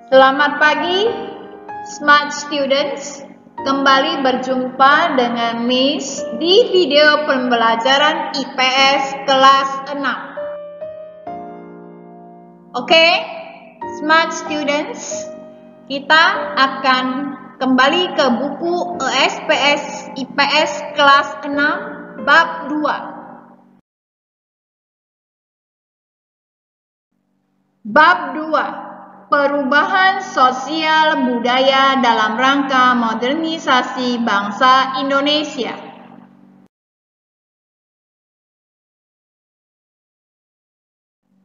Selamat pagi, Smart Students. Kembali berjumpa dengan Miss di video pembelajaran IPS kelas 6. Oke, Smart Students, kita akan kembali ke buku ESPS IPS kelas 6 bab 2. Bab 2. Perubahan sosial budaya dalam rangka modernisasi bangsa Indonesia.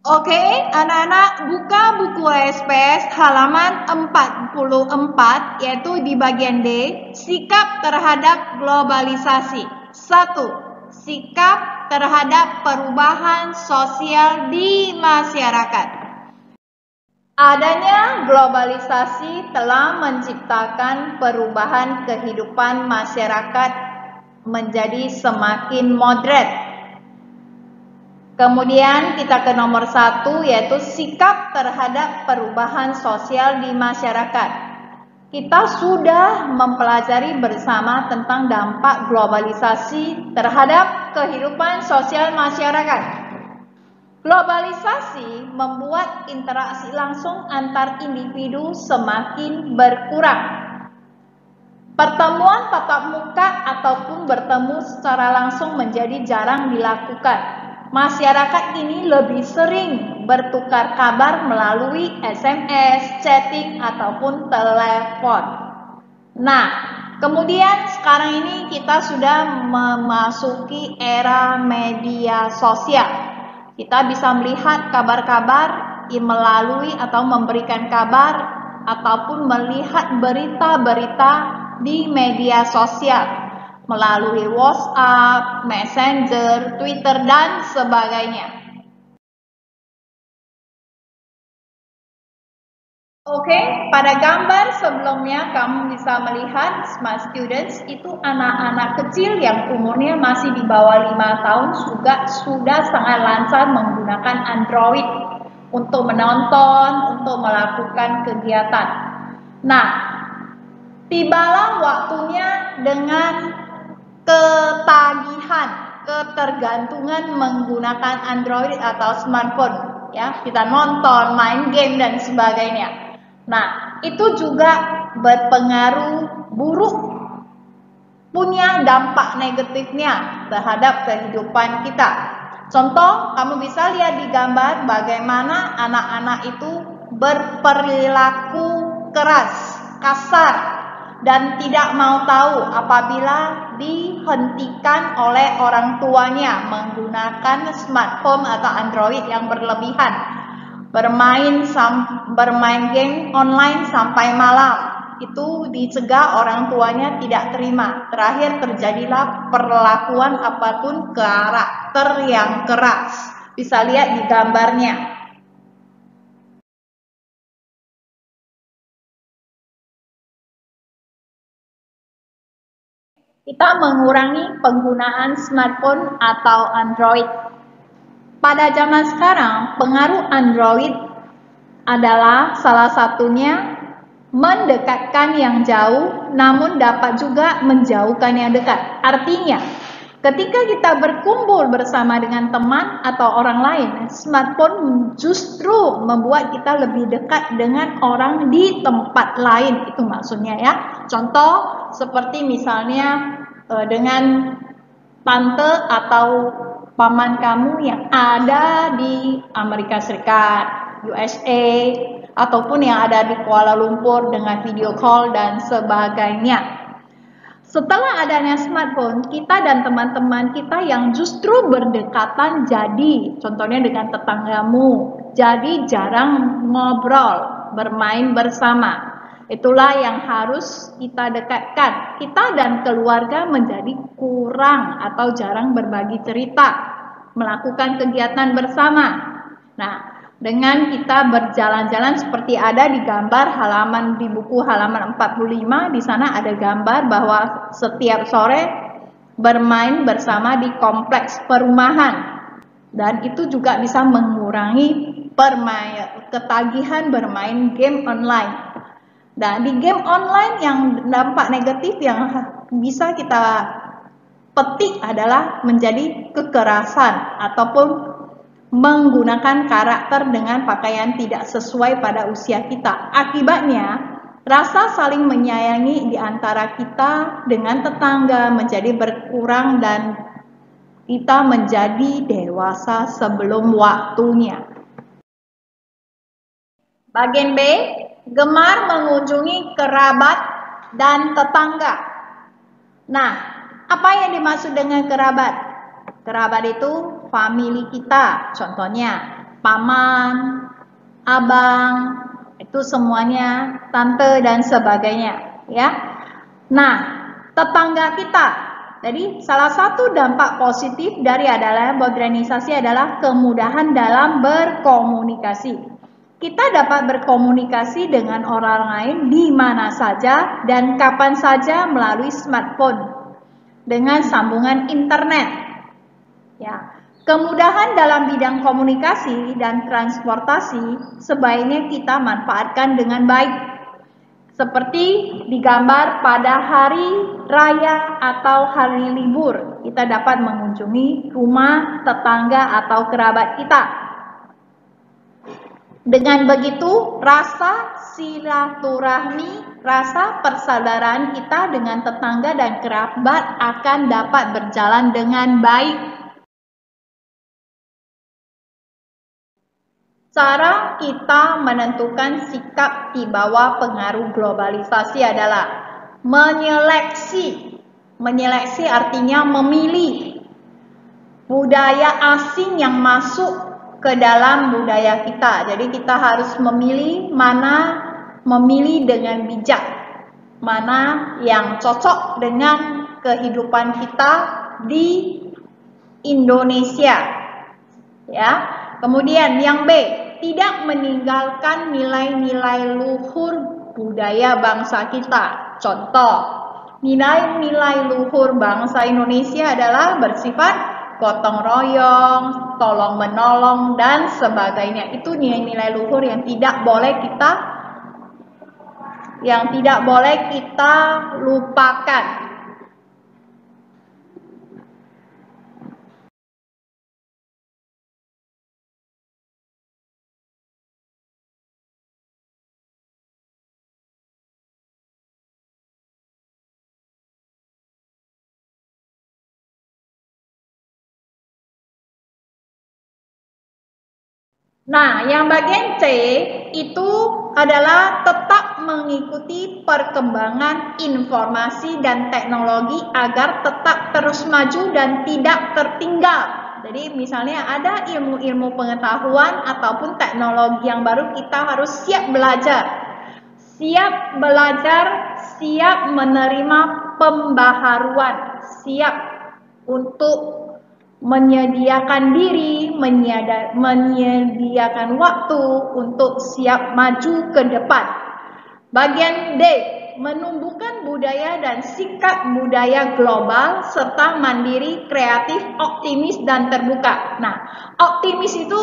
Oke, anak-anak buka buku ESPS halaman 44, yaitu di bagian D, sikap terhadap globalisasi. 1. Sikap terhadap perubahan sosial di masyarakat. Adanya globalisasi telah menciptakan perubahan kehidupan masyarakat menjadi semakin modern. Kemudian kita ke nomor 1, yaitu sikap terhadap perubahan sosial di masyarakat. Kita sudah mempelajari bersama tentang dampak globalisasi terhadap kehidupan sosial masyarakat. Globalisasi membuat interaksi langsung antar individu semakin berkurang. Pertemuan tatap muka ataupun bertemu secara langsung menjadi jarang dilakukan. Masyarakat kini lebih sering bertukar kabar melalui SMS, chatting, ataupun telepon. Nah, kemudian sekarang ini kita sudah memasuki era media sosial. Kita bisa melihat kabar-kabar melalui atau memberikan kabar ataupun melihat berita-berita di media sosial melalui WhatsApp, Messenger, Twitter, dan sebagainya. Oke, pada gambar sebelumnya kamu bisa melihat Smart Students itu anak-anak kecil yang umurnya masih di bawah 5 tahun sudah sangat lancar menggunakan Android untuk menonton, untuk melakukan kegiatan. Nah, tibalah waktunya dengan ketergantungan menggunakan Android atau smartphone, ya, kita nonton, main game dan sebagainya. Nah, itu juga berpengaruh buruk, punya dampak negatifnya terhadap kehidupan kita. Contoh, kamu bisa lihat di gambar bagaimana anak-anak itu berperilaku keras, kasar, dan tidak mau tahu apabila dihentikan oleh orang tuanya menggunakan smartphone atau Android yang berlebihan. Bermain game online sampai malam, itu dicegah, orang tuanya tidak terima. Terakhir terjadilah perlakuan apapun karakter yang keras. Bisa lihat di gambarnya. Kita mengurangi penggunaan smartphone atau Android. Pada zaman sekarang, pengaruh Android adalah salah satunya mendekatkan yang jauh, namun dapat juga menjauhkan yang dekat. Artinya, ketika kita berkumpul bersama dengan teman atau orang lain, smartphone justru membuat kita lebih dekat dengan orang di tempat lain. Itu maksudnya, ya. Contoh seperti misalnya dengan tante atau paman kamu yang ada di Amerika Serikat, USA, ataupun yang ada di Kuala Lumpur dengan video call dan sebagainya. Setelah adanya smartphone, kita dan teman-teman kita yang justru berdekatan jadi, contohnya dengan tetanggamu, jadi jarang ngobrol, bermain bersama. Itulah yang harus kita dekatkan. Kita dan keluarga menjadi kurang atau jarang berbagi cerita, melakukan kegiatan bersama. Nah, dengan kita berjalan-jalan seperti ada di gambar halaman di buku halaman 45, di sana ada gambar bahwa setiap sore bermain bersama di kompleks perumahan. Dan itu juga bisa mengurangi ketagihan bermain game online. Nah, di game online yang dampak negatif yang bisa kita petik adalah menjadi kekerasan ataupun menggunakan karakter dengan pakaian tidak sesuai pada usia kita. Akibatnya, rasa saling menyayangi di antara kita dengan tetangga menjadi berkurang dan kita menjadi dewasa sebelum waktunya. Bagian B, gemar mengunjungi kerabat dan tetangga. Nah, apa yang dimaksud dengan kerabat? Kerabat itu famili kita, contohnya paman, abang, itu semuanya, tante dan sebagainya, ya. Nah, tetangga kita. Jadi salah satu dampak positif dari adalah berorganisasi adalah kemudahan dalam berkomunikasi. Kita dapat berkomunikasi dengan orang lain di mana saja dan kapan saja melalui smartphone dengan sambungan internet. Ya, kemudahan dalam bidang komunikasi dan transportasi sebaiknya kita manfaatkan dengan baik. Seperti digambar pada hari raya atau hari libur, kita dapat mengunjungi rumah tetangga atau kerabat kita. Dengan begitu, rasa silaturahmi, rasa persaudaraan kita dengan tetangga dan kerabat akan dapat berjalan dengan baik. Cara kita menentukan sikap di bawah pengaruh globalisasi adalah menyeleksi. Menyeleksi artinya memilih budaya asing yang masuk ke dalam budaya kita. Jadi kita harus memilih memilih dengan bijak, mana yang cocok dengan kehidupan kita di Indonesia. Ya. Kemudian yang B, tidak meninggalkan nilai-nilai luhur budaya bangsa kita. Contoh, nilai-nilai luhur bangsa Indonesia adalah bersifat gotong royong, tolong menolong dan sebagainya. Itu nilai-nilai luhur yang tidak boleh kita lupakan. Nah, yang bagian C itu adalah tetap mengikuti perkembangan informasi dan teknologi agar tetap terus maju dan tidak tertinggal. Jadi misalnya ada ilmu-ilmu pengetahuan ataupun teknologi yang baru, kita harus siap belajar. Siap belajar, siap menerima pembaharuan, siap untuk menyediakan diri, menyediakan waktu untuk siap maju ke depan. Bagian D, menumbuhkan budaya dan sikap budaya global serta mandiri, kreatif, optimis dan terbuka. Nah, optimis itu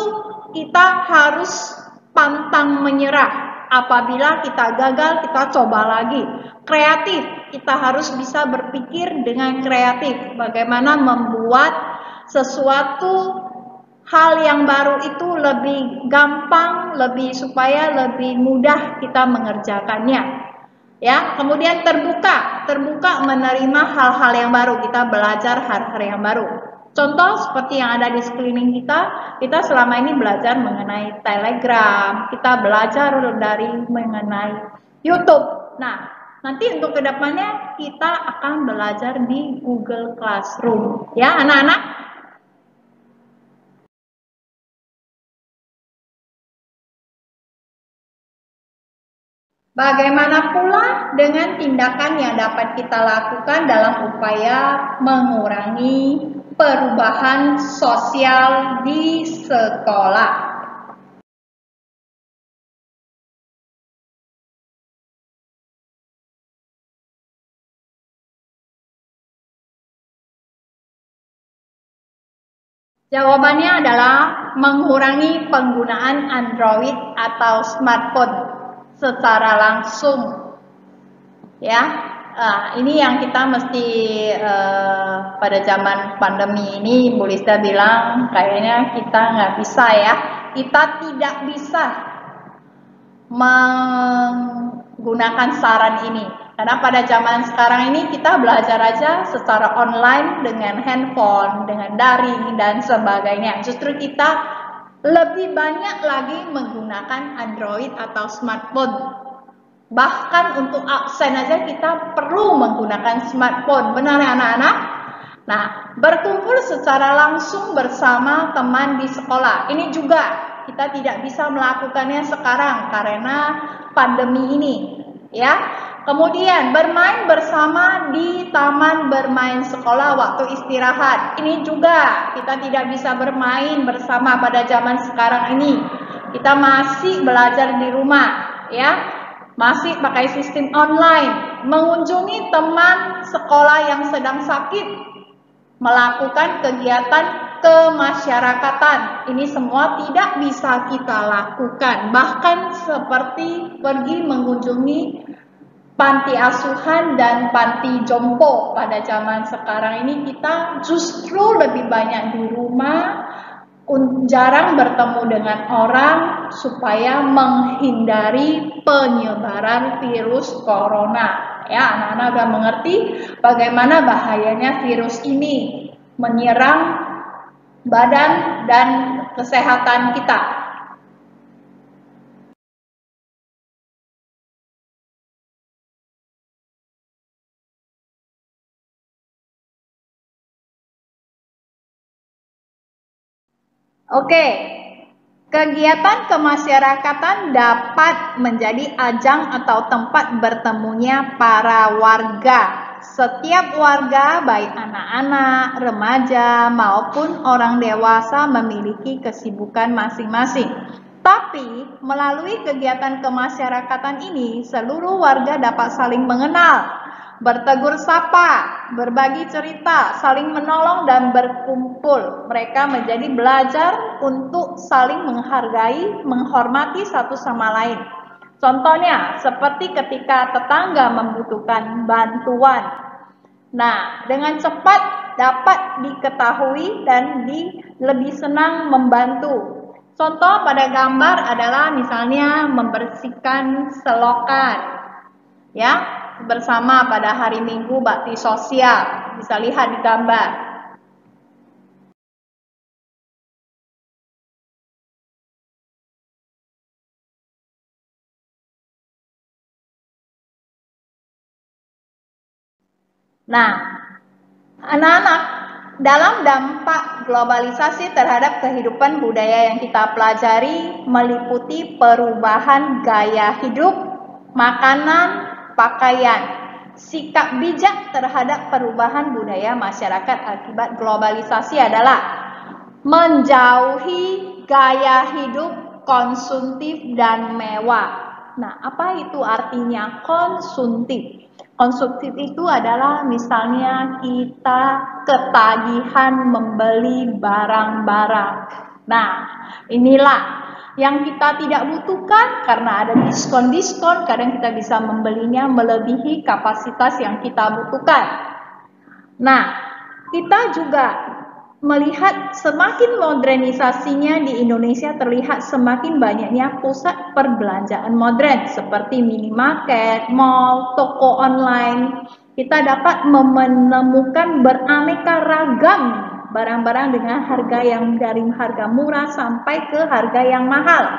kita harus pantang menyerah. Apabila kita gagal, kita coba lagi. Kreatif, kita harus bisa berpikir dengan kreatif. Bagaimana membuat sesuatu hal yang baru itu lebih gampang, supaya lebih mudah kita mengerjakannya. Ya, kemudian terbuka menerima hal-hal yang baru, kita belajar hal-hal yang baru. Contoh seperti yang ada di sekeliling kita selama ini belajar mengenai Telegram, kita belajar mengenai YouTube. Nah, nanti untuk kedepannya kita akan belajar di Google Classroom. Ya, anak-anak. Bagaimana pula dengan tindakan yang dapat kita lakukan dalam upaya mengurangi perubahan sosial di sekolah? Jawabannya adalah mengurangi penggunaan Android atau smartphone secara langsung. Ya, ini yang kita mesti pada zaman pandemi ini, Bu Lista bilang kayaknya kita nggak bisa ya. Kita tidak bisa menggunakan saran ini. Karena pada zaman sekarang ini kita belajar aja secara online dengan handphone, dengan daring dan sebagainya. Justru kita lebih banyak lagi menggunakan Android atau smartphone. Bahkan untuk absen aja kita perlu menggunakan smartphone. Benar ya anak-anak? Nah, berkumpul secara langsung bersama teman di sekolah. Ini juga kita tidak bisa melakukannya sekarang karena pandemi ini, ya. Kemudian bermain bersama di taman bermain sekolah waktu istirahat. Ini juga kita tidak bisa bermain bersama pada zaman sekarang ini. Kita masih belajar di rumah, ya. Masih pakai sistem online, mengunjungi teman sekolah yang sedang sakit, melakukan kegiatan kemasyarakatan. Ini semua tidak bisa kita lakukan. Bahkan seperti pergi mengunjungi panti asuhan dan panti jompo pada zaman sekarang ini kita justru lebih banyak di rumah, jarang bertemu dengan orang supaya menghindari penyebaran virus corona. Ya, anak-anak sudah mengerti bagaimana bahayanya virus ini menyerang badan dan kesehatan kita. Oke, kegiatan kemasyarakatan dapat menjadi ajang atau tempat bertemunya para warga. Setiap warga, baik anak-anak, remaja, maupun orang dewasa memiliki kesibukan masing-masing. Tapi, melalui kegiatan kemasyarakatan ini, seluruh warga dapat saling mengenal, bertegur sapa, berbagi cerita, saling menolong dan berkumpul. Mereka menjadi belajar untuk saling menghargai, menghormati satu sama lain. Contohnya, seperti ketika tetangga membutuhkan bantuan. Nah, dengan cepat dapat diketahui dan lebih senang membantu. Contoh pada gambar adalah misalnya membersihkan selokan. Ya, bersama pada hari Minggu bakti sosial. Bisa lihat di gambar. Nah, anak-anak, dalam dampak globalisasi terhadap kehidupan budaya yang kita pelajari meliputi perubahan gaya hidup, makanan, pakaian. Sikap bijak terhadap perubahan budaya masyarakat akibat globalisasi adalah menjauhi gaya hidup konsumtif dan mewah. Nah, apa itu artinya konsumtif? Konsumtif itu adalah misalnya kita ketagihan membeli barang-barang. Nah, inilah yang kita tidak butuhkan karena ada diskon-diskon, kadang kita bisa membelinya melebihi kapasitas yang kita butuhkan. Nah, kita juga melihat semakin modernisasinya di Indonesia, terlihat semakin banyaknya pusat perbelanjaan modern seperti minimarket, mall, toko online. Kita dapat menemukan beraneka ragam barang-barang dengan harga yang dari harga murah sampai ke harga yang mahal.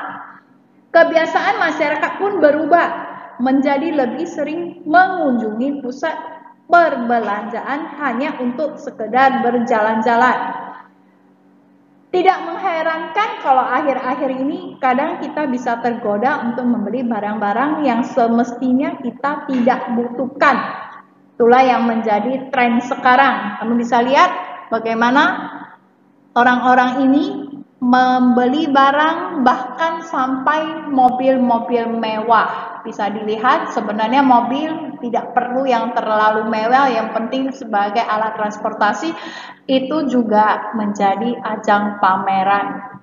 Kebiasaan masyarakat pun berubah menjadi lebih sering mengunjungi pusat perbelanjaan hanya untuk sekedar berjalan-jalan. Tidak mengherankan kalau akhir-akhir ini kadang kita bisa tergoda untuk membeli barang-barang yang semestinya kita tidak butuhkan. Itulah yang menjadi tren sekarang. Kamu bisa lihat bagaimana orang-orang ini membeli barang bahkan sampai mobil-mobil mewah. Bisa dilihat sebenarnya mobil tidak perlu yang terlalu mewah, yang penting sebagai alat transportasi itu juga menjadi ajang pameran.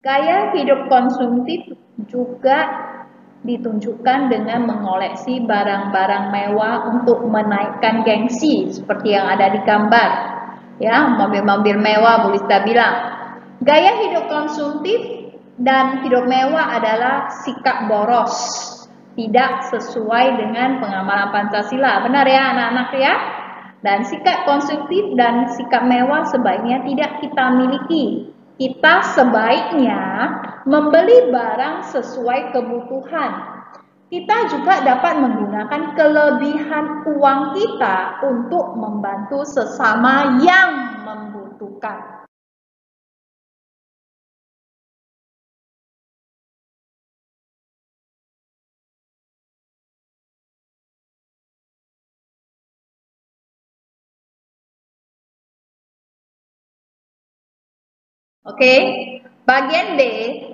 Gaya hidup konsumtif juga ditunjukkan dengan mengoleksi barang-barang mewah untuk menaikkan gengsi seperti yang ada di gambar. Ya, mobil-mobil mewah, Bu Lista bilang. Gaya hidup konsumtif dan hidup mewah adalah sikap boros, tidak sesuai dengan pengamalan Pancasila. Benar ya anak-anak ya? Dan sikap konsumtif dan sikap mewah sebaiknya tidak kita miliki. Kita sebaiknya membeli barang sesuai kebutuhan. Kita juga dapat menggunakan kelebihan uang kita untuk membantu sesama yang membutuhkan. Oke, bagian B,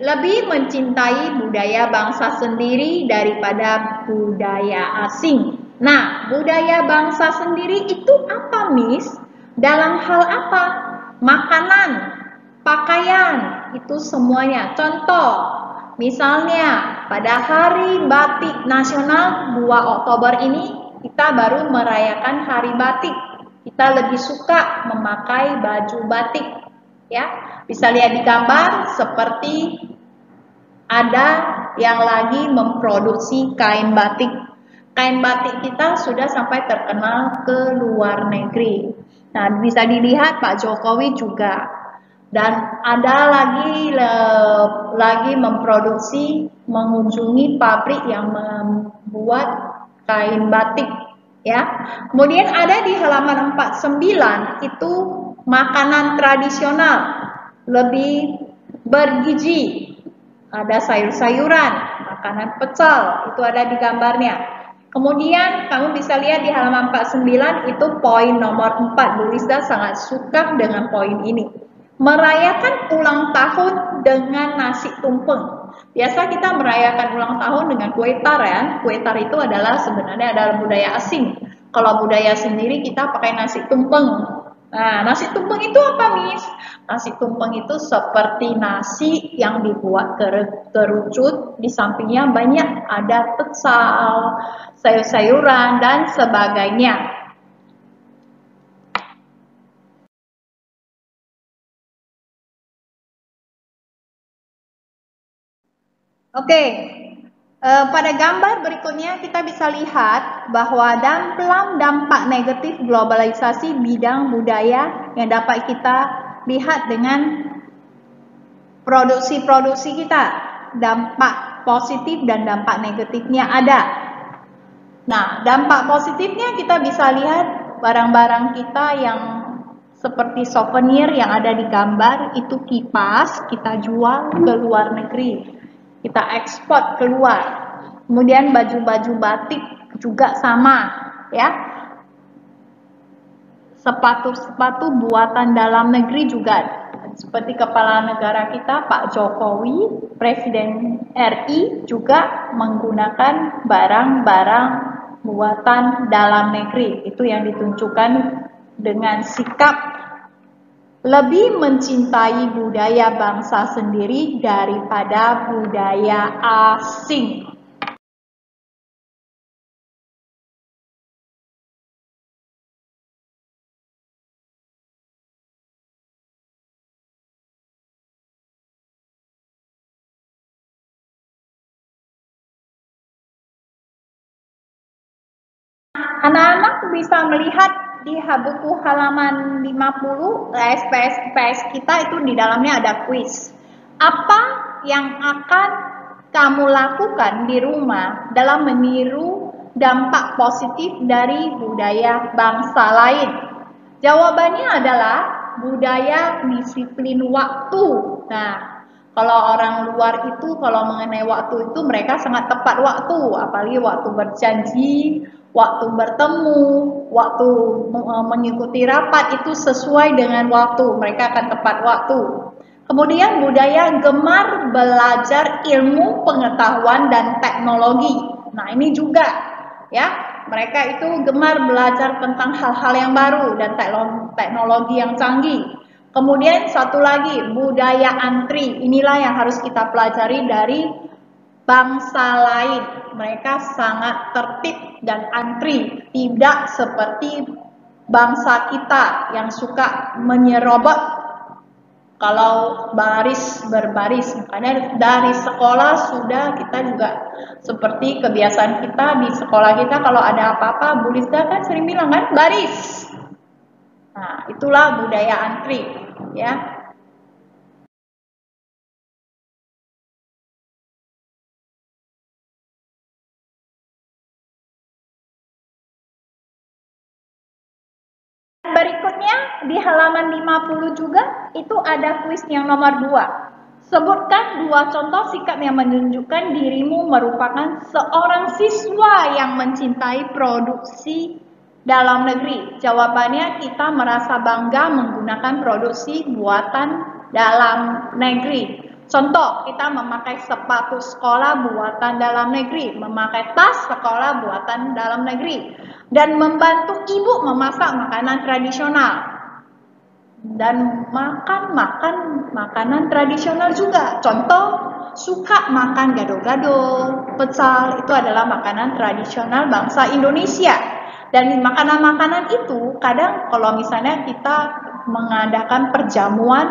lebih mencintai budaya bangsa sendiri daripada budaya asing. Nah, budaya bangsa sendiri itu apa, Miss? Dalam hal apa? Makanan, pakaian, itu semuanya. Contoh, misalnya pada Hari Batik Nasional 2 Oktober ini, kita baru merayakan Hari Batik. Kita lebih suka memakai baju batik, ya. Bisa lihat di gambar seperti ada yang lagi memproduksi kain batik. Kain batik kita sudah sampai terkenal ke luar negeri. Nah, bisa dilihat Pak Jokowi juga. Dan ada lagi memproduksi, mengunjungi pabrik yang membuat kain batik. Ya. Kemudian ada di halaman 49 itu makanan tradisional. Lebih bergizi, ada sayur-sayuran, makanan pecel, itu ada di gambarnya. Kemudian kamu bisa lihat di halaman 49 itu poin nomor 4. Bu Lista sangat suka dengan poin ini. Merayakan ulang tahun dengan nasi tumpeng. Biasa kita merayakan ulang tahun dengan kue tar ya. Kue tar itu sebenarnya adalah budaya asing. Kalau budaya sendiri kita pakai nasi tumpeng. Nah, nasi tumpeng itu apa, Miss? Nasi tumpeng itu seperti nasi yang dibuat kerucut, di sampingnya banyak ada pecel, sayur-sayuran, dan sebagainya. Oke, pada gambar berikutnya kita bisa lihat bahwa dalam dampak negatif globalisasi bidang budaya yang dapat kita lihat dengan produksi-produksi kita, dampak positif dan dampak negatifnya ada. Nah, dampak positifnya kita bisa lihat barang-barang kita yang seperti souvenir yang ada di gambar itu kipas kita jual ke luar negeri. Kita ekspor keluar. Kemudian baju-baju batik juga sama, ya. Sepatu-sepatu buatan dalam negeri juga, seperti kepala negara kita Pak Jokowi, Presiden RI juga menggunakan barang-barang buatan dalam negeri. Itu yang ditunjukkan dengan sikap lebih mencintai budaya bangsa sendiri daripada budaya asing. Anak-anak bisa melihat di buku halaman 50 SPS kita itu di dalamnya ada kuis. Apa yang akan kamu lakukan di rumah dalam meniru dampak positif dari budaya bangsa lain? Jawabannya adalah budaya disiplin waktu. Nah, kalau orang luar itu kalau mengenai waktu itu mereka sangat tepat waktu, apalagi waktu berjanji, waktu bertemu, waktu mengikuti rapat itu sesuai dengan waktu, mereka akan tepat waktu. Kemudian budaya gemar belajar ilmu pengetahuan dan teknologi. Nah, ini juga ya, mereka itu gemar belajar tentang hal-hal yang baru dan teknologi yang canggih. Kemudian satu lagi, budaya antri. Inilah yang harus kita pelajari dari bangsa lain. Mereka sangat tertib dan antri, tidak seperti bangsa kita yang suka menyerobot kalau baris berbaris. Makanya dari sekolah sudah kita juga seperti kebiasaan kita di sekolah kita, kalau ada apa-apa Bu Lista kan sering bilang kan, baris. Nah, itulah budaya antri ya. Berikutnya di halaman 50 juga itu ada kuis yang nomor 2. Sebutkan 2 contoh sikap yang menunjukkan dirimu merupakan seorang siswa yang mencintai produksi dalam negeri. Jawabannya, kita merasa bangga menggunakan produksi buatan dalam negeri. Contoh, kita memakai sepatu sekolah buatan dalam negeri, memakai tas sekolah buatan dalam negeri, dan membantu ibu memasak makanan tradisional. Dan makan makanan tradisional juga. Contoh, suka makan gado-gado, pecel, itu adalah makanan tradisional bangsa Indonesia. Dan makanan-makanan itu kadang kalau misalnya kita mengadakan perjamuan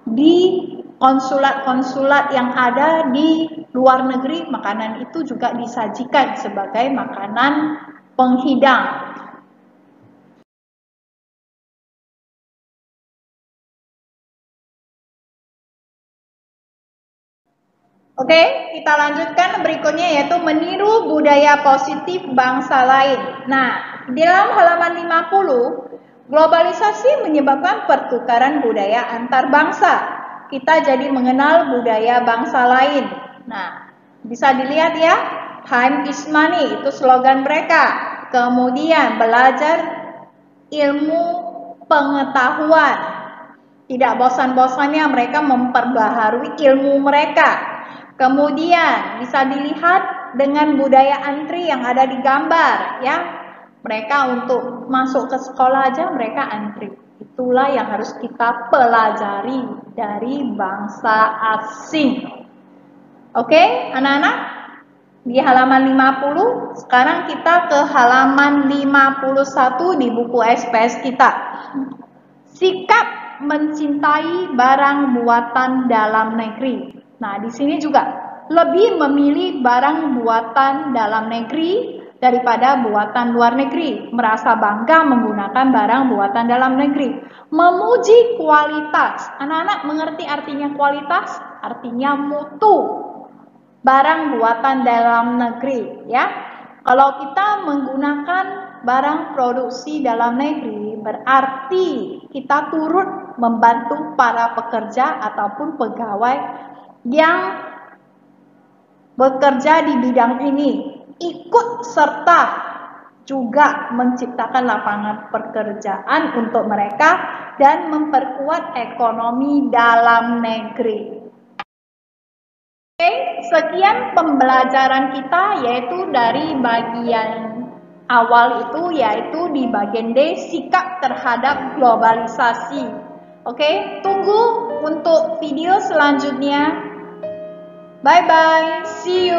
di konsulat-konsulat yang ada di luar negeri, makanan itu juga disajikan sebagai makanan penghidang. Oke, kita lanjutkan berikutnya, yaitu meniru budaya positif bangsa lain. Nah, di dalam halaman 50, globalisasi menyebabkan pertukaran budaya antar bangsa. Kita jadi mengenal budaya bangsa lain. Nah, bisa dilihat ya, time is money, itu slogan mereka. Kemudian belajar ilmu pengetahuan. Tidak bosan-bosannya mereka memperbaharui ilmu mereka. Kemudian bisa dilihat dengan budaya antri yang ada di gambar ya. Mereka untuk masuk ke sekolah aja mereka antri. Itulah yang harus kita pelajari dari bangsa asing. Oke, anak-anak? Di halaman 50, sekarang kita ke halaman 51 di buku SPS kita. Sikap mencintai barang buatan dalam negeri. Nah, di sini juga lebih memilih barang buatan dalam negeri daripada buatan luar negeri. Merasa bangga menggunakan barang buatan dalam negeri. Memuji kualitas. Anak-anak mengerti artinya kualitas? Artinya mutu. Barang buatan dalam negeri, ya. Kalau kita menggunakan barang produksi dalam negeri, berarti kita turut membantu para pekerja ataupun pegawai yang bekerja di bidang ini, ikut serta juga menciptakan lapangan pekerjaan untuk mereka dan memperkuat ekonomi dalam negeri. Oke, sekian pembelajaran kita, yaitu dari bagian awal itu, yaitu di bagian D, sikap terhadap globalisasi. Oke, tunggu untuk video selanjutnya. Bye bye, see you.